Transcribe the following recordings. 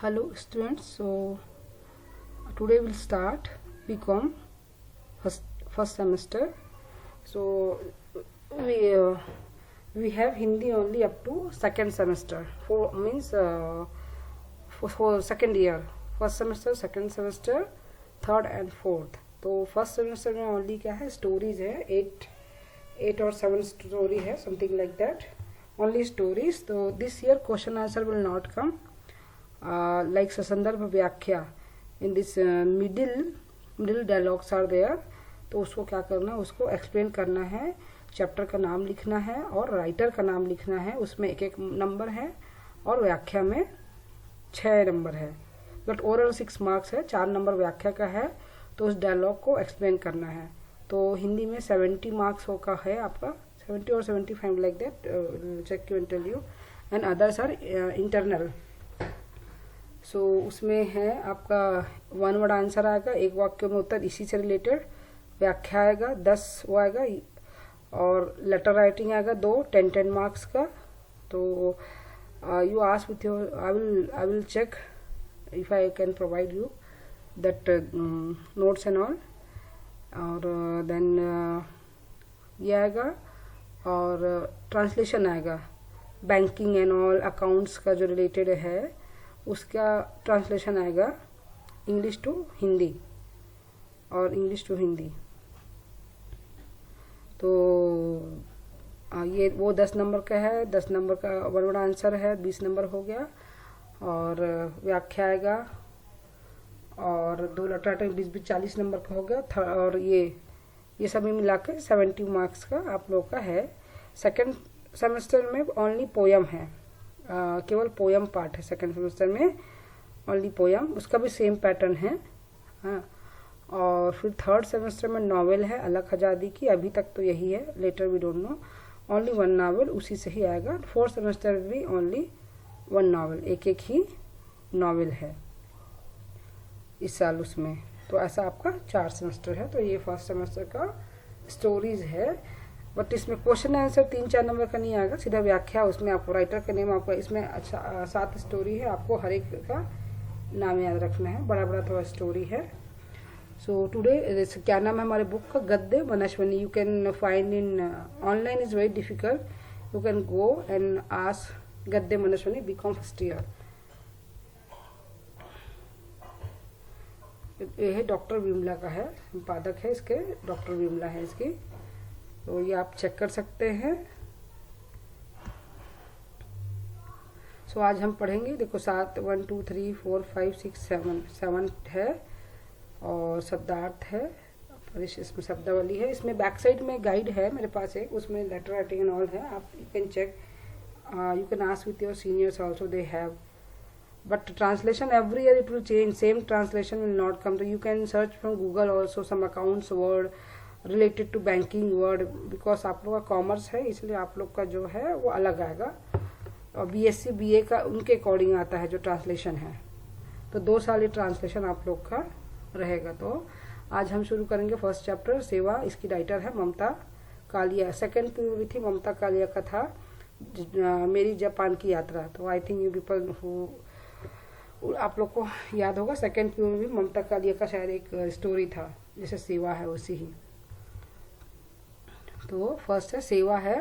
Hello students, so today we'll start BCom first semester. So we uh, we have Hindi only up to second semester. For means for second year, first semester, second semester, third and fourth. तो first semester में only क्या है, stories है, eight और 7 story है, something like that, only stories. तो this year question answer will not come like संदर्भ व्याख्या in this middle dialogues are there. तो उसको क्या करना है, उसको एक्सप्लेन करना है, चैप्टर का नाम लिखना है और राइटर का नाम लिखना है. उसमें एक एक नंबर है और व्याख्या में 6 नंबर है. बट ओरल 6 मार्क्स है, 4 नंबर व्याख्या का है. तो उस डायलॉग को एक्सप्लेन करना है. तो हिंदी में 70 मार्क्स का है आपका, 70 और 75 like that, check you and tell you. And others are internal. So उसमें है आपका 1 वर्ड आंसर आएगा, 1 वाक्य में उत्तर इसी से रिलेटेड. व्याख्या आएगा 10 वो आएगा, और लेटर राइटिंग आएगा 2 10 मार्क्स का. तो you ask with your, I will check if I can provide you that notes and all. और देन ये आएगा, और ट्रांसलेशन आएगा, बैंकिंग एंड ऑल अकाउंट्स का जो रिलेटेड है उसका ट्रांसलेशन आएगा इंग्लिश टू हिंदी और इंग्लिश टू हिंदी. तो ये वो 10 नंबर का है, 10 नंबर का 1 वर्ड आंसर है, 20 नंबर हो गया. और व्याख्या आएगा और 2 लेटर राइटिंग 20 40 नंबर का हो गया. और ये सभी मिलाकर 70 मार्क्स का आप लोग का है. सेकेंड सेमेस्टर में ओनली पोयम है, केवल पोयम पार्ट है सेकेंड सेमेस्टर में, ओनली पोयम. उसका भी सेम पैटर्न है. हाँ, और फिर थर्ड सेमेस्टर में नॉवेल है अलग आज़ादी की. अभी तक तो यही है, later we don't know. Only 1 novel उसी से ही आएगा. फोर्थ सेमेस्टर में भी ओनली 1 नॉवेल, एक ही नॉवेल है इस साल उसमें. तो ऐसा आपका 4 सेमेस्टर है. तो ये फर्स्ट सेमेस्टर का स्टोरीज है. बट इसमें क्वेश्चन आंसर 3-4 नंबर का नहीं आएगा, सीधा व्याख्या. उसमें आपको राइटर का नेम, आपका इसमें अच्छा 7 स्टोरी है, आपको हर एक का नाम याद रखना है. बड़ा बड़ा थोड़ा स्टोरी है. सो टुडे क्या नाम है हमारे बुक का, गद्य Manaswini. You can find in online, is very difficult. You can go and ask गद्य मनस्विनी बीकॉम फर्स्ट ईयर. ये है डॉक्टर विमला का है, संपादक है इसके, डॉक्टर विमला है इसकी. तो ये आप चेक कर सकते हैं. सो आज हम पढ़ेंगे, देखो 7 1 2 3 4 5 6 7 है, और शब्दार्थ है, और इसमें शब्दावली है. इसमें बैक साइड में गाइड है मेरे पास एक, उसमें लेटर राइटिंग एंड ऑल है. आप you can check, you can ask with your seniors also, they have. But translation every year it will change, same translation will not come. So you can search from Google also some accounts word related to banking word, because आप लोग का commerce है इसलिए आप लोग का जो है वो अलग आएगा, और बीएससी बीए का उनके अकॉर्डिंग आता है जो ट्रांसलेशन है. तो 2 साल ये ट्रांसलेशन आप लोग का रहेगा. तो आज हम शुरू करेंगे फर्स्ट चैप्टर, सेवा. इसकी राइटर है ममता कालिया. सेकेंड पीयू भी थी ममता कालिया का था मेरी जापान की यात्रा. तो I think you people who, आप लोग को याद होगा, सेकेंड पीयू में भी ममता कालिया का शायद एक स्टोरी था जैसे सेवा है उसी ही. तो फर्स्ट है सेवा है.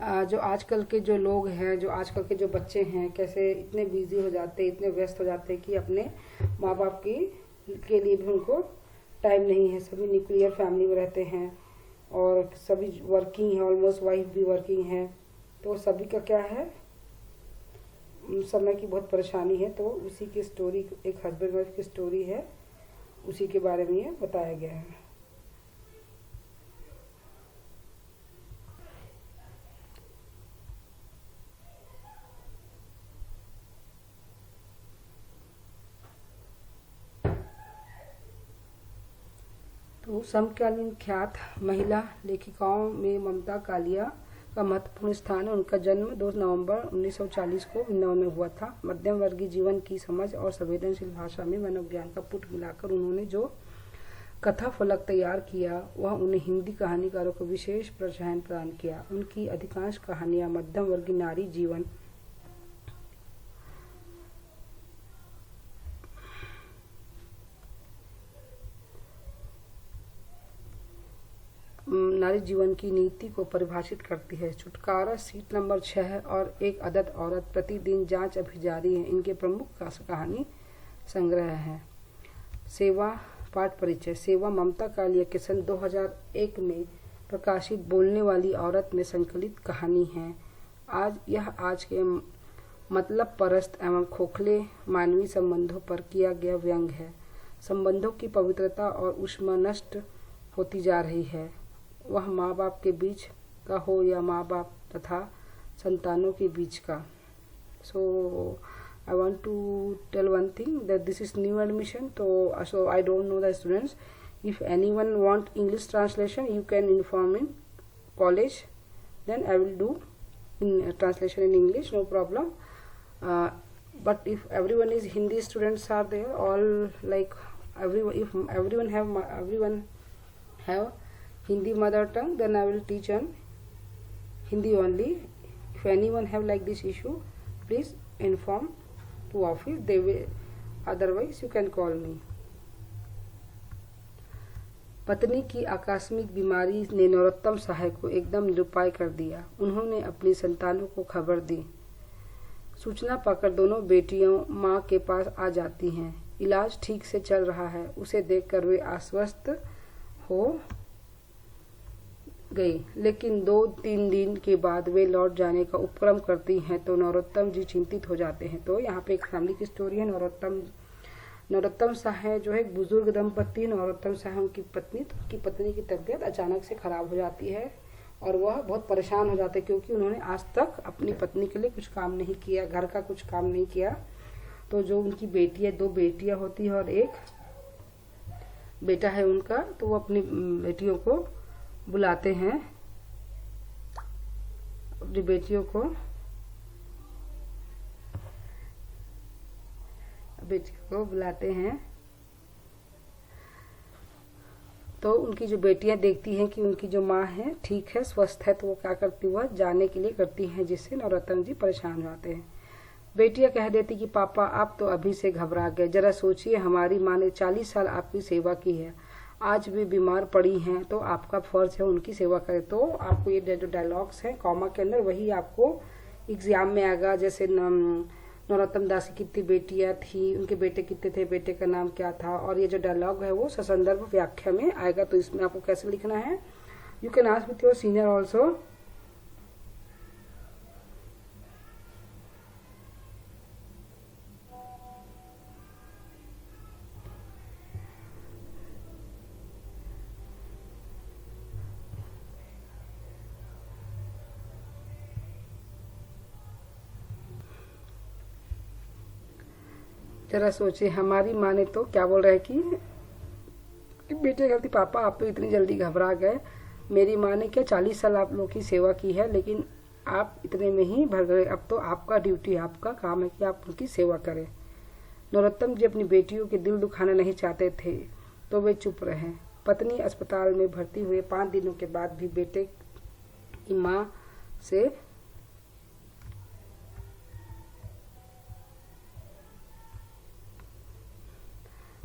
जो आजकल के जो लोग हैं, जो आजकल के जो बच्चे हैं, कैसे इतने बिजी हो जाते, इतने व्यस्त हो जाते हैं कि अपने माँ बाप की के लिए भी उनको टाइम नहीं है. सभी न्यूक्लियर फैमिली में रहते हैं और सभी वर्किंग है, ऑलमोस्ट वाइफ भी वर्किंग है. तो सभी का क्या है, समय की बहुत परेशानी है. तो उसी की स्टोरी, एक हस्बैंड वाइफ की स्टोरी है, उसी के बारे में ये बताया गया है. तो समकालीन ख्यात महिला लेखिकाओं में ममता कालिया का महत्वपूर्ण स्थान है. उनका जन्म 2 नवंबर 1940 को वृंदावन में हुआ था. मध्यम वर्गीय जीवन की समझ और संवेदनशील भाषा में मनोविज्ञान का पुट मिलाकर उन्होंने जो कथा फलक तैयार किया, वह उन्हें हिंदी कहानीकारों को विशेष प्रोत्साहन प्रदान किया. उनकी अधिकांश कहानियां मध्यम वर्गीय नारी जीवन नारी जीवन की नीति को परिभाषित करती है। छुटकारा सीट नंबर 6 और एक अदद औरत प्रतिदिन जांच अभी जारी है इनके प्रमुख कहानी संग्रह है। सेवा पाठ परिचय। सेवा ममता कालिया के सन 2001 में प्रकाशित बोलने वाली औरत में संकलित कहानी है। आज के मतलब परस्त एवं खोखले मानवीय संबंधों पर किया गया व्यंग है। संबंधों की पवित्रता और ऊष्मा नष्ट होती जा रही है, वह माँ बाप के बीच का हो या माँ बाप तथा संतानों के बीच का। सो I want to tell one thing that this is new admission, so I don't know the students. If anyone want English translation, you can inform in college. Then I will do in translation in English, no problem. But if everyone is Hindi students are there, all like if everyone have Hindi mother tongue, then I will teach on Hindi only. If anyone have like this issue, please inform to office. They will, otherwise you can call me. पत्नी की आकस्मिक बीमारी ने नरोत्तम सहाय को एकदम निरुपाय कर दिया। उन्होंने अपनी संतानों को खबर दी। सूचना पाकर दोनों बेटियों माँ के पास आ जाती हैं। इलाज ठीक से चल रहा है, उसे देखकर वे आश्वस्त हो गई, लेकिन 2-3 दिन के बाद वे लौट जाने का उपक्रम करती हैं तो नरोत्तम जी चिंतित हो जाते हैं। तो यहाँ पे एक फैमिली की स्टोरी है। नरोत्तम सहाय जो है एक बुजुर्ग दंपति, नरोत्तम सहाय की पत्नी की तबीयत अचानक से खराब हो जाती है और वह बहुत परेशान हो जाते हैं क्योंकि उन्होंने आज तक अपनी पत्नी के लिए कुछ काम नहीं किया, घर का कुछ काम नहीं किया। तो जो उनकी बेटियां, 2 बेटियां होती है और एक बेटा है उनका, तो वो अपनी बेटियों को बुलाते हैं, अपनी बेटियों को बुलाते हैं। तो उनकी जो बेटियां देखती हैं कि उनकी जो माँ है ठीक है, स्वस्थ है, तो वो क्या करती, वह जाने के लिए करती हैं, जिससे नरोत्तम जी परेशान हो जाते हैं। बेटियां कह देती कि पापा आप तो अभी से घबरा गए, जरा सोचिए हमारी माँ ने 40 साल आपकी सेवा की है, आज भी बीमार पड़ी हैं तो आपका फर्ज है उनकी सेवा करें। तो आपको ये जो डायलॉग्स हैं कॉमा के अंदर, वही आपको एग्जाम में आएगा। जैसे नरोत्तम दास की कितनी बेटियां थी, उनके बेटे कितने थे, बेटे का नाम क्या था, और ये जो डायलॉग है वो ससंदर्भ व्याख्या में आएगा। तो इसमें आपको कैसे लिखना है, you can ask with your senior also. जरा सोचिए हमारी माँ ने तो क्या बोल रहा है कि बेटे कहती पापा आप तो इतनी जल्दी घबरा गए, मेरी माँ ने क्या 40 साल आप लोग की सेवा की है, लेकिन आप इतने में ही भर गए, अब तो आपका ड्यूटी, आपका काम है कि आप उनकी सेवा करें। नरोत्तम जी अपनी बेटियों के दिल दुखाना नहीं चाहते थे तो वे चुप रहे। पत्नी अस्पताल में भर्ती हुए 5 दिनों के बाद भी बेटे की माँ से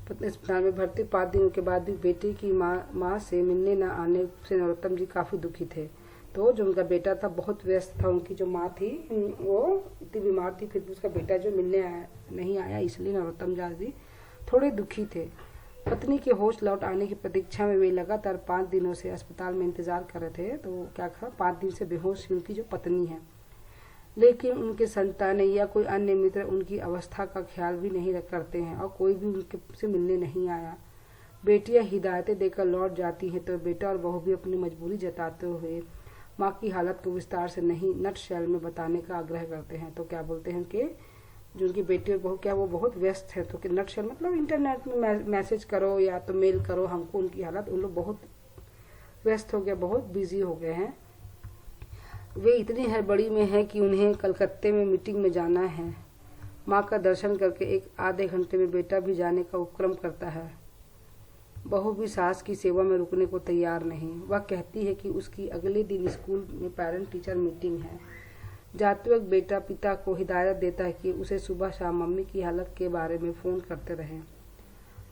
पत्नी अस्पताल में भर्ती 5 दिनों के बाद भी बेटे की माँ से मिलने न आने से नरोत्तम जी काफ़ी दुखी थे। तो जो उनका बेटा था बहुत व्यस्त था, उनकी जो माँ थी वो इतनी बीमार थी, फिर भी उसका बेटा जो मिलने नहीं आया, इसलिए नरोत्तम जी थोड़े दुखी थे। पत्नी के होश लौट आने की प्रतीक्षा में वे लगातार 5 दिनों से अस्पताल में इंतजार कर रहे थे। तो क्या कहा, 5 दिन से बेहोश उनकी जो पत्नी है, लेकिन उनके संतान या कोई अन्य मित्र उनकी अवस्था का ख्याल भी नहीं करते हैं और कोई भी उनके से मिलने नहीं आया। बेटियां हिदायतें देकर लौट जाती हैं तो बेटा और बहू भी अपनी मजबूरी जताते हुए माँ की हालत को विस्तार से नहीं नट शैल में बताने का आग्रह करते हैं। तो क्या बोलते हैं कि जो उनकी बेटी और बहू क्या वो बहुत व्यस्त है, तो कि नट शैल मतलब इंटरनेट में मैसेज करो या तो मेल करो हमको उनकी हालत, उन लोग बहुत व्यस्त हो गए, बहुत बिजी हो गए हैं। वे इतनी हड़बड़ी में हैं कि उन्हें कलकत्ते में मीटिंग में जाना है। माँ का दर्शन करके एक आधे घंटे में बेटा भी जाने का उपक्रम करता है। बहू भी सास की सेवा में रुकने को तैयार नहीं। वह कहती है कि उसकी अगले दिन स्कूल में पेरेंट टीचर मीटिंग है। जाते वक्त बेटा पिता को हिदायत देता है कि उसे सुबह शाम मम्मी की हालत के बारे में फ़ोन करते रहें।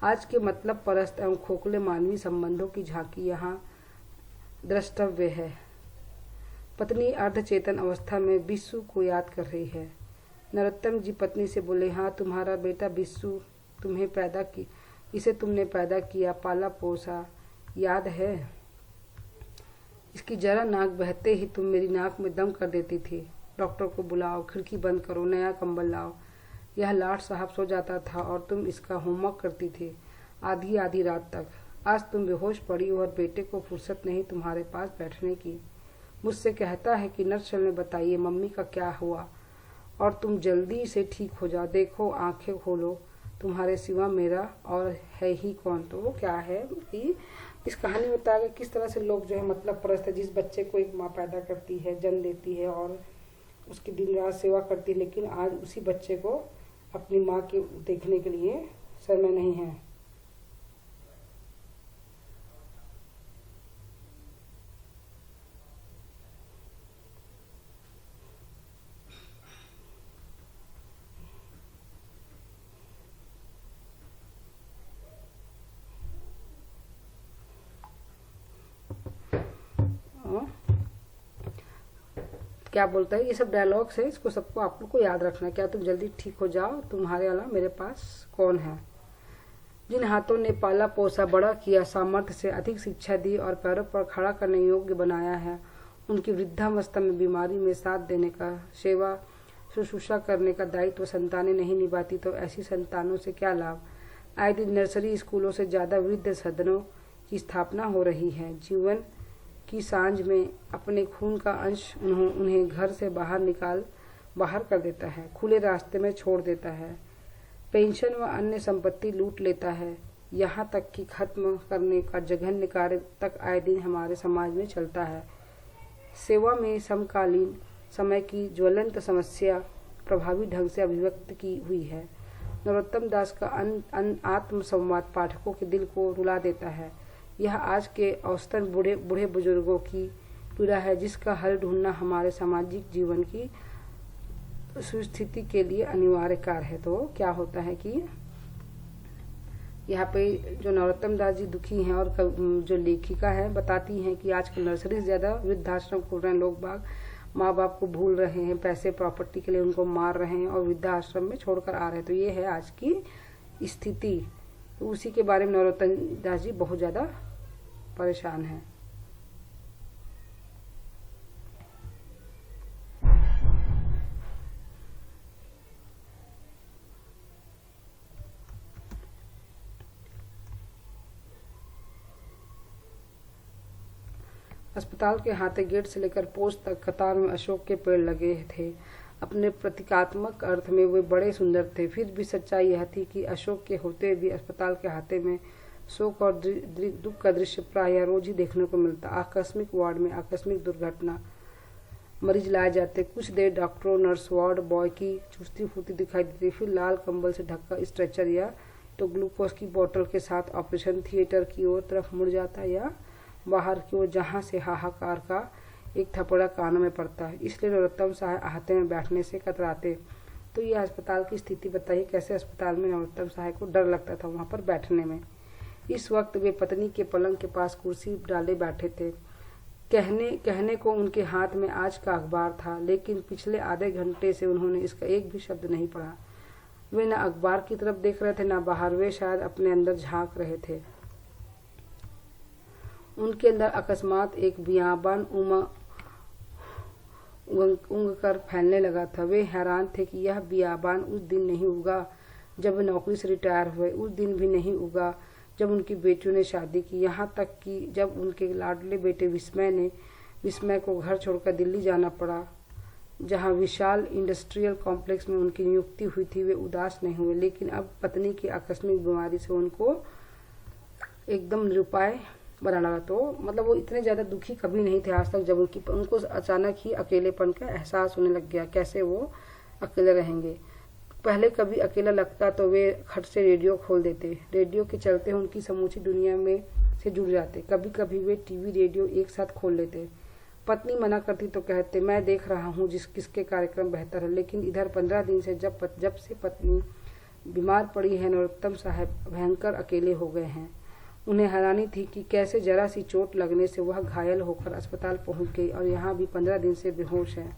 आज के मतलब परस्त एवं खोखले मानवीय संबंधों की झांकी यहाँ द्रष्टव्य है। पत्नी अर्धचेतन अवस्था में बिस्सू को याद कर रही है। नरोत्तम जी पत्नी से बोले, हाँ तुम्हारा बेटा बिस्सू तुम्हें पैदा की, इसे तुमने पैदा किया, पाला पोसा, याद है? इसकी जरा नाक बहते ही तुम मेरी नाक में दम कर देती थी। डॉक्टर को बुलाओ, खिड़की बंद करो, नया कंबल लाओ। यह लाट साहब सो जाता था और तुम इसका होमवर्क करती थी आधी आधी रात तक। आज तुम बेहोश पड़ी और बेटे को फुर्सत नहीं तुम्हारे पास बैठने की। मुझसे कहता है कि नर्स ने बताइए मम्मी का क्या हुआ और तुम जल्दी से ठीक हो जाओ। देखो आंखें खोलो, तुम्हारे सिवा मेरा और है ही कौन। तो वो क्या है कि इस कहानी में बताया गया किस तरह से लोग जो है मतलब परस्त है। जिस बच्चे को एक माँ पैदा करती है, जन्म देती है और उसकी दिन रात सेवा करती है, लेकिन आज उसी बच्चे को अपनी माँ के देखने के लिए समय नहीं है। क्या बोलता है, ये सब डायलॉग्स है, इसको सबको आप लोग को याद रखना। क्या तुम जल्दी ठीक हो जाओ, तुम्हारे अलावा मेरे पास कौन है। जिन हाथों ने पाला पोसा, बड़ा किया, सामर्थ्य से अधिक शिक्षा दी और पैरों पर खड़ा करने योग्य बनाया है, उनकी वृद्धावस्था में बीमारी में साथ देने का, सेवा शुश्रूषा करने का दायित्व संतानें नहीं निभाती तो ऐसी संतानों से क्या लाभ। आए दिन नर्सरी स्कूलों से ज्यादा वृद्ध सदनों की स्थापना हो रही है। जीवन की सांझ में अपने खून का अंश उन्हें घर से बाहर कर देता है, खुले रास्ते में छोड़ देता है, पेंशन व अन्य संपत्ति लूट लेता है, यहाँ तक कि खत्म करने का जघन्य कार्य तक आए दिन हमारे समाज में चलता है। सेवा में समकालीन समय की ज्वलंत समस्या प्रभावी ढंग से अभिव्यक्त की हुई है। नरोत्तम दास का आत्म संवाद पाठकों के दिल को रुला देता है। यह आज के औसतन बूढ़े बुजुर्गों की पीड़ा है, जिसका हल ढूंढना हमारे सामाजिक जीवन की सुस्थिति के लिए अनिवार्य कार्य है। तो क्या होता है कि यहाँ पे जो नरोत्तम दास जी दुखी हैं और जो लेखिका है बताती हैं कि आजकल नर्सरी से ज्यादा वृद्धाश्रम खोल रहे हैं लोग बाग, माँ बाप को भूल रहे हैं, पैसे प्रॉपर्टी के लिए उनको मार रहे हैं और वृद्धाश्रम में छोड़कर आ रहे हैं। तो ये है आज की स्थिति। तो उसी के बारे में नरोत्तम दास जी बहुत ज्यादा परेशान हैं। अस्पताल के हाथे गेट से लेकर पोस्ट तक कतार में अशोक के पेड़ लगे थे। अपने प्रतीकात्मक अर्थ में वे बड़े सुंदर थे। फिर भी सच्चाई यह थी कि अशोक के होते भी अस्पताल के हाथे में शोक और दुख का दृश्य प्रायः रोज ही देखने को मिलता। आकस्मिक वार्ड में आकस्मिक दुर्घटना, मरीज लाए जाते, कुछ देर डॉक्टरों नर्स वार्ड बॉय की चुस्ती फुर्ती दिखाई देती, फिर लाल कंबल से ढका स्ट्रेचर या तो ग्लूकोज की बोतल के साथ ऑपरेशन थिएटर की ओर तरफ मुड़ जाता या बाहर की ओर, जहाँ से हाहाकार का एक थपड़ा कानों में पड़ता है। इसलिए नरोत्तम साहब आहते में बैठने से कतराते। तो ये अस्पताल की स्थिति बताइए, कैसे अस्पताल में नरोत्तम साहब को डर लगता था वहां पर बैठने में। इस वक्त वे पत्नी के पलंग के पास कुर्सी डाले बैठे थे। कहने को उनके हाथ में आज का अखबार था, लेकिन पिछले आधे घंटे से उन्होंने इसका एक भी शब्द नहीं पढ़ा। वे न अखबार की तरफ देख रहे थे, न बाहर। वे शायद अपने अंदर झांक रहे थे। उनके अंदर अकस्मात एक बियाबान उंग कर फैलने लगा था। वे हैरान थे कि यह बियाबान उस दिन नहीं उगा जब वे नौकरी से रिटायर हुए, उस दिन भी नहीं उगा जब उनकी बेटियों ने शादी की, यहाँ तक कि जब उनके लाडले बेटे विस्मय को घर छोड़कर दिल्ली जाना पड़ा, जहाँ विशाल इंडस्ट्रियल कॉम्प्लेक्स में उनकी नियुक्ति हुई थी। वे उदास नहीं हुए, लेकिन अब पत्नी की आकस्मिक बीमारी से उनको एकदम निरुपाय बना लगा। तो मतलब वो इतने ज्यादा दुखी कभी नहीं थे आज तक, जब उनको अचानक ही अकेलेपन का एहसास होने लग गया। कैसे वो अकेले रहेंगे। पहले कभी अकेला लगता तो वे खट से रेडियो खोल देते, रेडियो के चलते उनकी समूची दुनिया में से जुड़ जाते। कभी कभी वे टीवी रेडियो एक साथ खोल लेते। पत्नी मना करती तो कहते, मैं देख रहा हूँ किसके कार्यक्रम बेहतर है। लेकिन इधर 15 दिन से जब से पत्नी बीमार पड़ी है, नरोत्तम साहब भयंकर अकेले हो गए हैं। उन्हें हैरानी थी कि कैसे जरा सी चोट लगने से वह घायल होकर अस्पताल पहुंच गई और यहाँ भी 15 दिन से बेहोश है।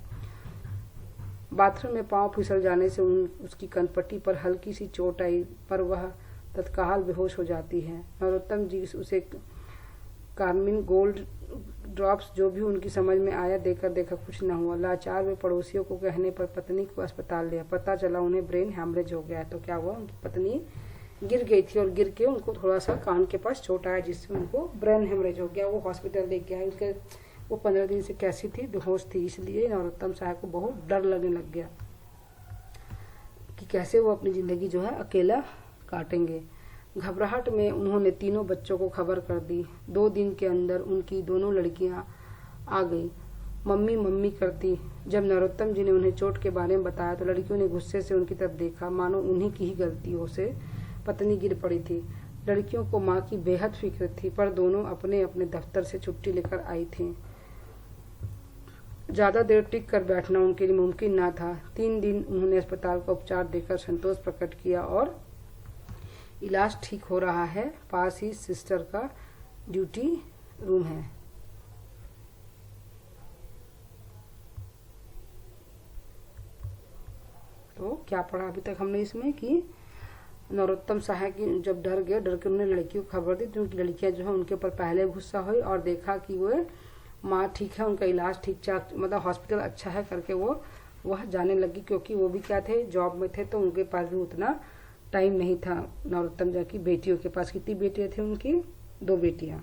बाथरूम में पांव फिसल जाने से उसकी कनपट्टी पर हल्की सी चोट आई, पर वह तत्काल बेहोश हो जाती है। नरोत्तम जी उसे कार्मिन गोल्ड ड्रॉप्स जो भी उनकी समझ में आया देकर देखा, कुछ न हुआ। लाचार वे पड़ोसियों को कहने पर पत्नी को अस्पताल लिया। पता चला उन्हें ब्रेन हैमरेज हो गया है। तो क्या हुआ, उनकी पत्नी गिर गई थी और गिर के उनको थोड़ा सा कान के पास चोट आया, जिससे उनको ब्रेन हैमरेज हो गया। वो हॉस्पिटल ले गया। उनके वो 15 दिन से कैसी थी, बेहोश थी। इसलिए नरोत्तम साहब को बहुत डर लगने लग गया कि कैसे वो अपनी जिंदगी जो है अकेला काटेंगे। घबराहट में उन्होंने तीनों बच्चों को खबर कर दी। 2 दिन के अंदर उनकी दोनों लड़कियां आ गई, मम्मी मम्मी करती। जब नरोत्तम जी ने उन्हें चोट के बारे में बताया तो लड़कियों ने गुस्से से उनकी तरफ देखा, मानो उन्हीं की ही गलतियों से पत्नी गिर पड़ी थी। लड़कियों को माँ की बेहद फिक्र थी, पर दोनों अपने अपने दफ्तर से छुट्टी लेकर आई थीं। ज्यादा देर टिक कर बैठना उनके लिए मुमकिन न था। 3 दिन उन्होंने अस्पताल का उपचार देकर संतोष प्रकट किया और इलाज ठीक हो रहा है। पास ही सिस्टर का ड्यूटी रूम है। तो क्या पढ़ा अभी तक हमने इसमें कि नरोत्तम साहब की जब डर के उन्होंने लड़कियों को खबर दी, तो उनकी लड़कियां जो है उनके ऊपर पहले गुस्सा हुई और देखा कि वो माँ ठीक है, उनका इलाज ठीक ठाक, मतलब हॉस्पिटल अच्छा है करके वह जाने लगी। क्योंकि वो भी क्या थे, जॉब में थे, तो उनके पास भी उतना टाइम नहीं था। नरोत्तम जी की बेटियों के पास कितनी बेटियां थी उनकी, 2 बेटियां।